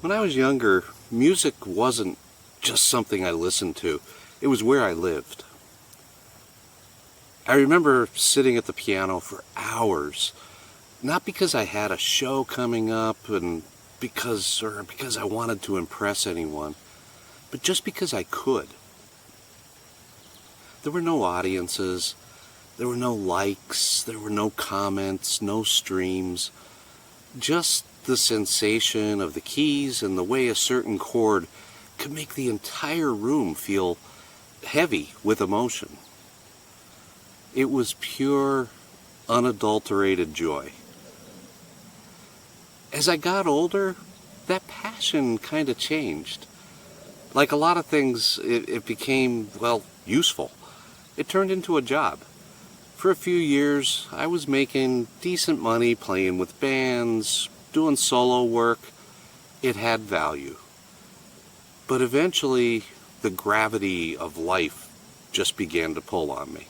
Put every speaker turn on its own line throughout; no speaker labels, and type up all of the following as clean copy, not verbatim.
When I was younger, music wasn't just something I listened to. It was where I lived. I remember sitting at the piano for hours, not because I had a show coming up and because I wanted to impress anyone, but just because I could. There were no audiences, there were no likes, there were no comments, no streams, just the sensation of the keys and the way a certain chord could make the entire room feel heavy with emotion. It was pure, unadulterated joy. As I got older, that passion kind of changed. Like a lot of things, it became, useful. It turned into a job. For a few years, I was making decent money playing with bands, doing solo work. It had value. But eventually, the gravity of life just began to pull on me.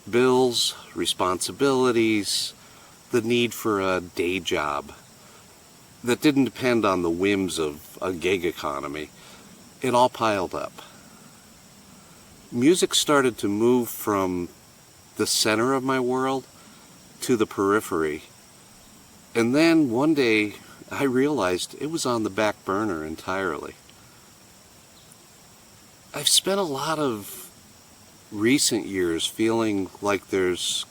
Bills, responsibilities, the need for a day job that didn't depend on the whims of a gig economy. It all piled up. Music started to move from the center of my world to the periphery. And then one day I realized it was on the back burner entirely. I've spent a lot of recent years feeling like there's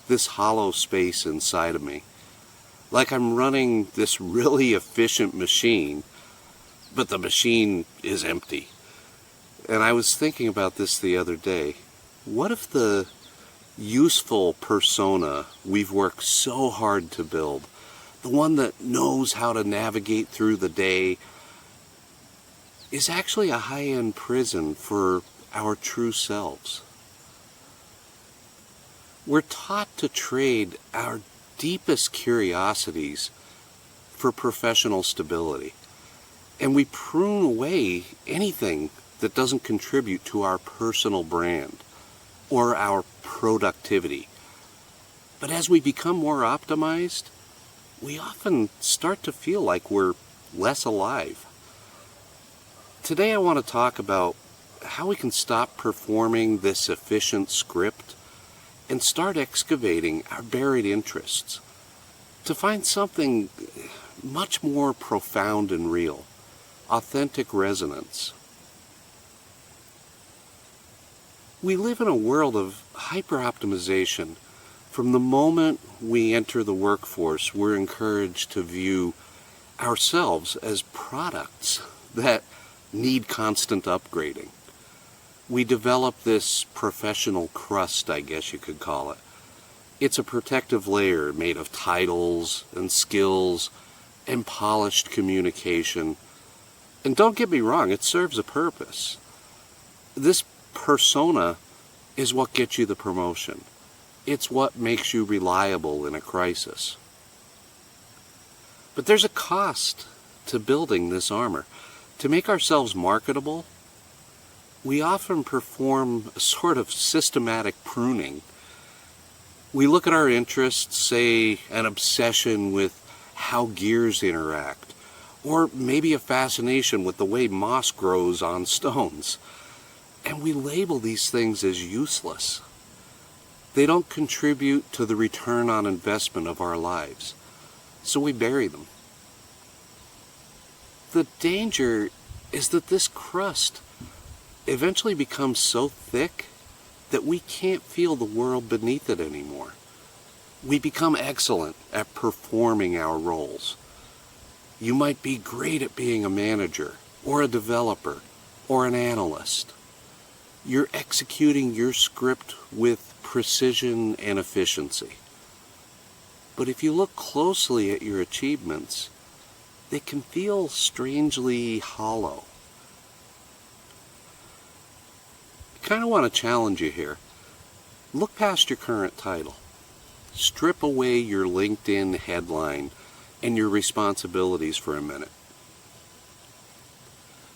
this hollow space inside of me. Like I'm running this really efficient machine, but the machine is empty. And I was thinking about this the other day. What if the useful persona we've worked so hard to build, the one that knows how to navigate through the day, is actually a high-end prison for our true selves? We're taught to trade our deepest curiosities for professional stability, and we prune away anything that doesn't contribute to our personal brand or our productivity. But as we become more optimized, we often start to feel like we're less alive. Today I want to talk about how we can stop performing this efficient script and start excavating our buried interests to find something much more profound and real, authentic resonance. We live in a world of hyper-optimization. From the moment we enter the workforce, we're encouraged to view ourselves as products that need constant upgrading. We develop this professional crust, I guess you could call it. It's a protective layer made of titles and skills and polished communication. And don't get me wrong, it serves a purpose. This persona is what gets you the promotion. It's what makes you reliable in a crisis. But there's a cost to building this armor. To make ourselves marketable, we often perform a sort of systematic pruning. We look at our interests, say an obsession with how gears interact, or maybe a fascination with the way moss grows on stones. And we label these things as useless. They don't contribute to the return on investment of our lives, so we bury them. The danger is that this crust eventually becomes so thick that we can't feel the world beneath it anymore. We become excellent at performing our roles. You might be great at being a manager, or a developer, or an analyst. You're executing your script with precision and efficiency. But if you look closely at your achievements, they can feel strangely hollow. I kind of want to challenge you here. Look past your current title. Strip away your LinkedIn headline and your responsibilities for a minute.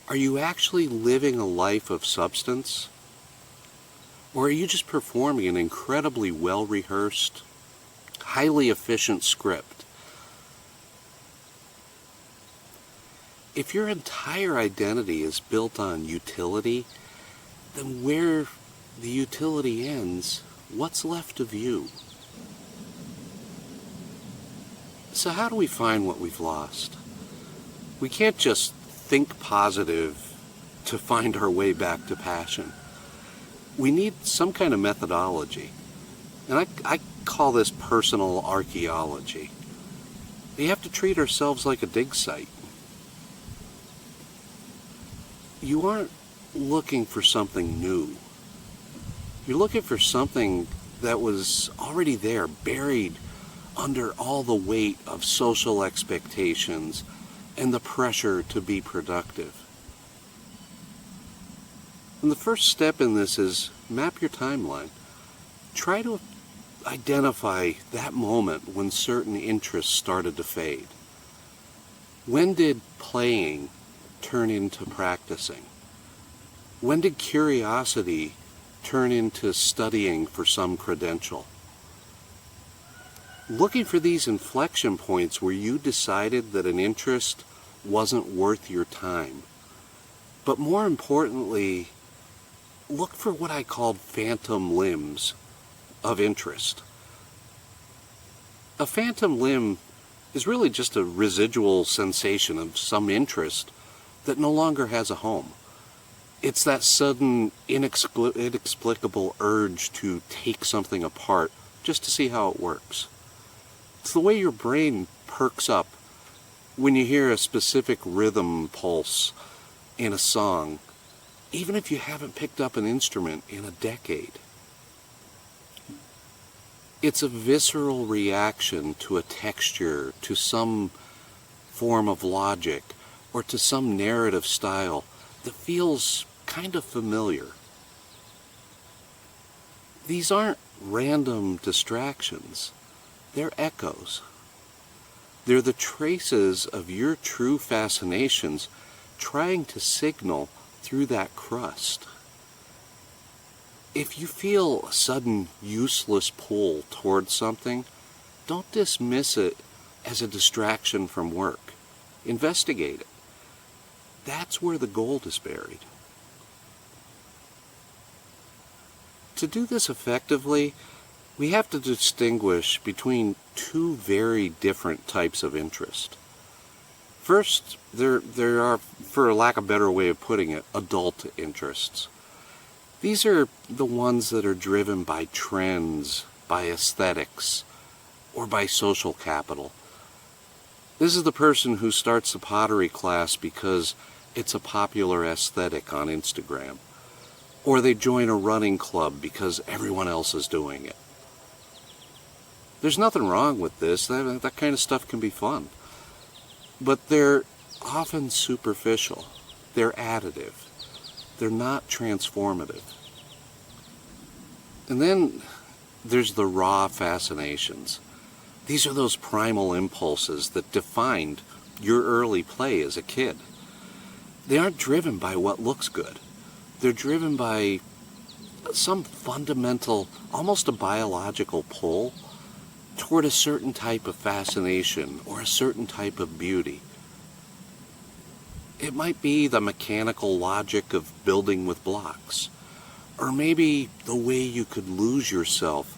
Are you actually living a life of substance? Or are you just performing an incredibly well-rehearsed, highly efficient script? If your entire identity is built on utility, then where the utility ends, what's left of you? So how do we find what we've lost? We can't just think positive to find our way back to passion. We need some kind of methodology. And I call this personal archaeology. We have to treat ourselves like a dig site. You aren't looking for something new. You're looking for something that was already there, buried under all the weight of social expectations and the pressure to be productive. And the first step in this is map your timeline. Try to identify that moment when certain interests started to fade. When did playing turn into practicing? When did curiosity turn into studying for some credential? Looking for these inflection points where you decided that an interest wasn't worth your time. But more importantly, look for what I called phantom limbs of interest. A phantom limb is really just a residual sensation of some interest that no longer has a home. It's that sudden, inexplicable urge to take something apart just to see how it works. It's the way your brain perks up when you hear a specific rhythm pulse in a song, even if you haven't picked up an instrument in a decade. It's a visceral reaction to a texture, to some form of logic, or to some narrative style that feels kind of familiar. These aren't random distractions. They're echoes. They're the traces of your true fascinations trying to signal through that crust. If you feel a sudden useless pull towards something, don't dismiss it as a distraction from work. Investigate it. That's where the gold is buried. To do this effectively, we have to distinguish between two very different types of interest. First, there are, for lack of a better way of putting it, adult interests. These are the ones that are driven by trends, by aesthetics, or by social capital. This is the person who starts a pottery class because it's a popular aesthetic on Instagram. Or they join a running club because everyone else is doing it. There's nothing wrong with this. That kind of stuff can be fun. But they're often superficial. They're additive. They're not transformative. And then there's the raw fascinations. These are those primal impulses that defined your early play as a kid. They aren't driven by what looks good. They're driven by some fundamental, almost a biological pull toward a certain type of fascination or a certain type of beauty. It might be the mechanical logic of building with blocks, or maybe the way you could lose yourself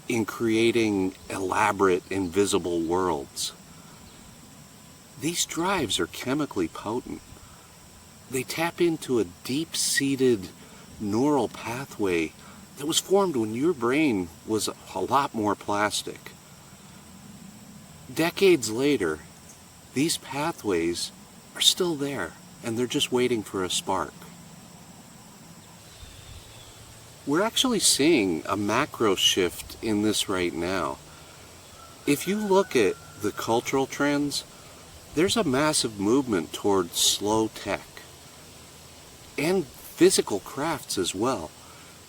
in creating elaborate, invisible worlds. These drives are chemically potent. They tap into a deep-seated neural pathway that was formed when your brain was a lot more plastic. Decades later, these pathways are still there, and they're just waiting for a spark. We're actually seeing a macro shift in this right now. If you look at the cultural trends, there's a massive movement towards slow tech and physical crafts as well.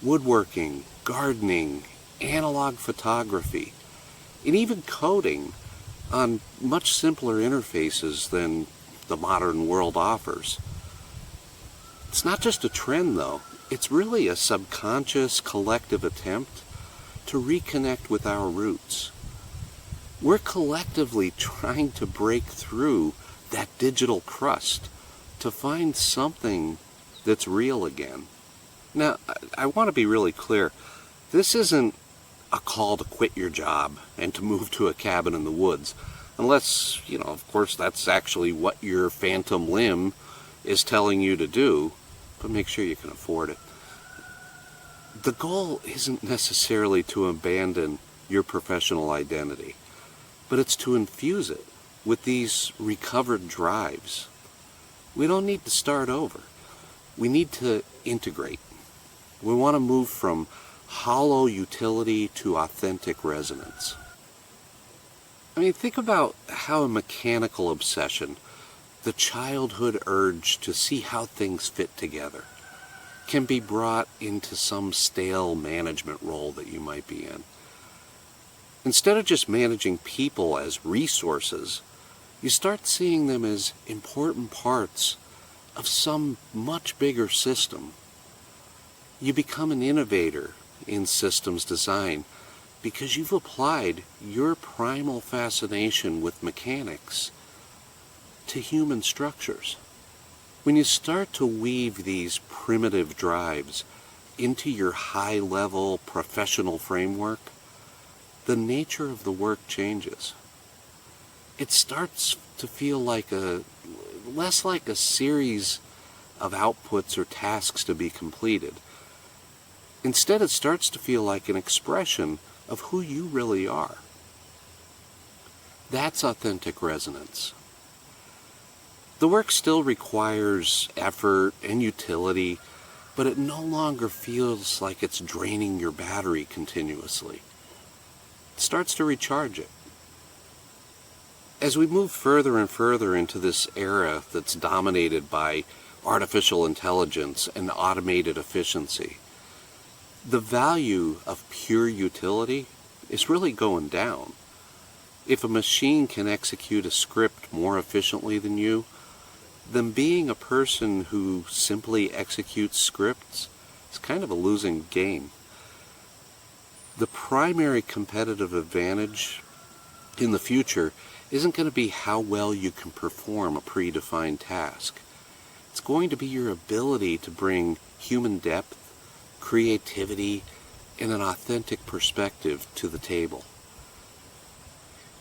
Woodworking, gardening, analog photography, and even coding on much simpler interfaces than the modern world offers. It's not just a trend though, it's really a subconscious collective attempt to reconnect with our roots. We're collectively trying to break through that digital crust to find something that's real again. Now, I want to be really clear. This isn't a call to quit your job and to move to a cabin in the woods. Unless, of course, that's actually what your phantom limb is telling you to do, but make sure you can afford it. The goal isn't necessarily to abandon your professional identity, but it's to infuse it with these recovered drives. We don't need to start over. We need to integrate. We want to move from hollow utility to authentic resonance. I mean, think about how a mechanical obsession, the childhood urge to see how things fit together, can be brought into some stale management role that you might be in. Instead of just managing people as resources, you start seeing them as important parts of some much bigger system. You become an innovator in systems design because you've applied your primal fascination with mechanics to human structures. When you start to weave these primitive drives into your high-level professional framework, the nature of the work changes. It starts to feel less like a series of outputs or tasks to be completed. Instead, it starts to feel like an expression of who you really are. That's authentic resonance. The work still requires effort and utility, but it no longer feels like it's draining your battery continuously. It starts to recharge it. As we move further and further into this era that's dominated by artificial intelligence and automated efficiency, the value of pure utility is really going down. If a machine can execute a script more efficiently than you, then being a person who simply executes scripts is kind of a losing game. The primary competitive advantage in the future isn't going to be how well you can perform a predefined task. It's going to be your ability to bring human depth, creativity, and an authentic perspective to the table.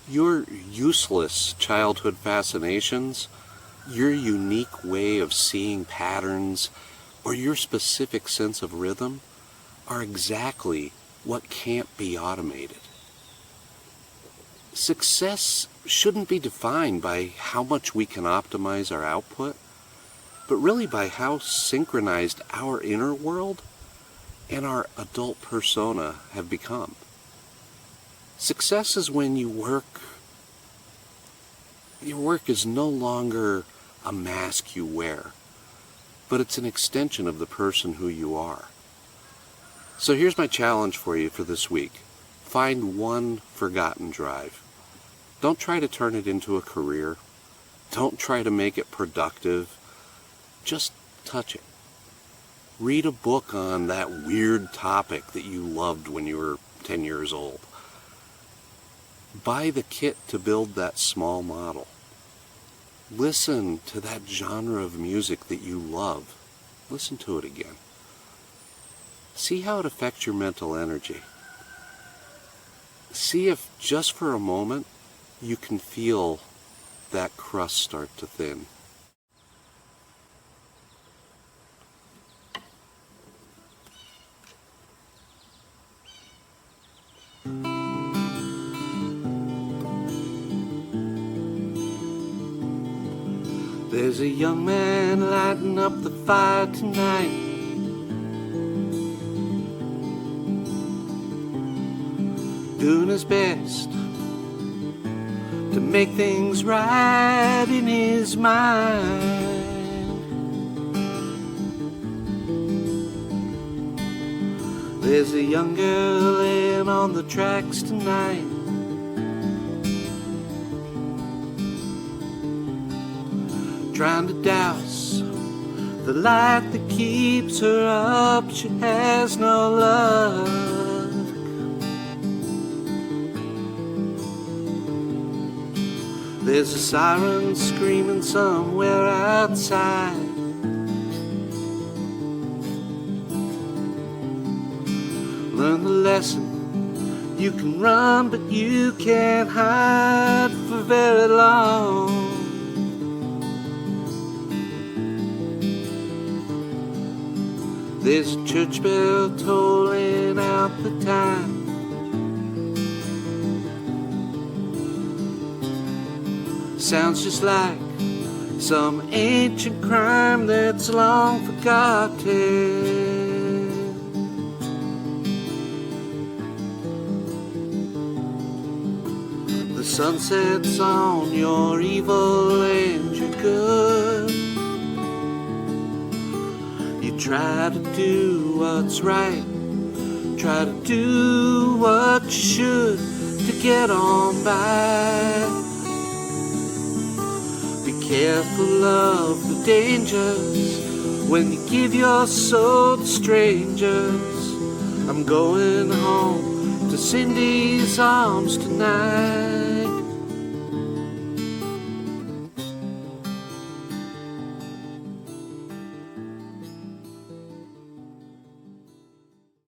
Your useless childhood fascinations, your unique way of seeing patterns, or your specific sense of rhythm are exactly what can't be automated. Success shouldn't be defined by how much we can optimize our output, but really by how synchronized our inner world and our adult persona have become. Success is when your work is no longer a mask you wear, but it's an extension of the person who you are. So here's my challenge for you for this week. Find one forgotten drive. Don't try to turn it into a career. Don't try to make it productive. Just touch it. Read a book on that weird topic that you loved when you were 10 years old. Buy the kit to build that small model. Listen to that genre of music that you love. Listen to it again. See how it affects your mental energy. See if just for a moment you can feel that crust start to thin. There's a young man lighting up the fire tonight, doing his best to make things right in his mind. There's a young girl laying on the tracks tonight, trying to douse the light that keeps her up. She has no luck. There's a siren screaming somewhere outside. Learn the lesson. You can run, but you can't hide for very long. There's a church bell tolling out the time. Sounds just like some ancient crime that's long forgotten. The sun sets on your evil and your good. You try to do what's right, try to do what you should to get on by. Be careful of the dangers when you give your soul to strangers. I'm going home to Cindy's arms tonight.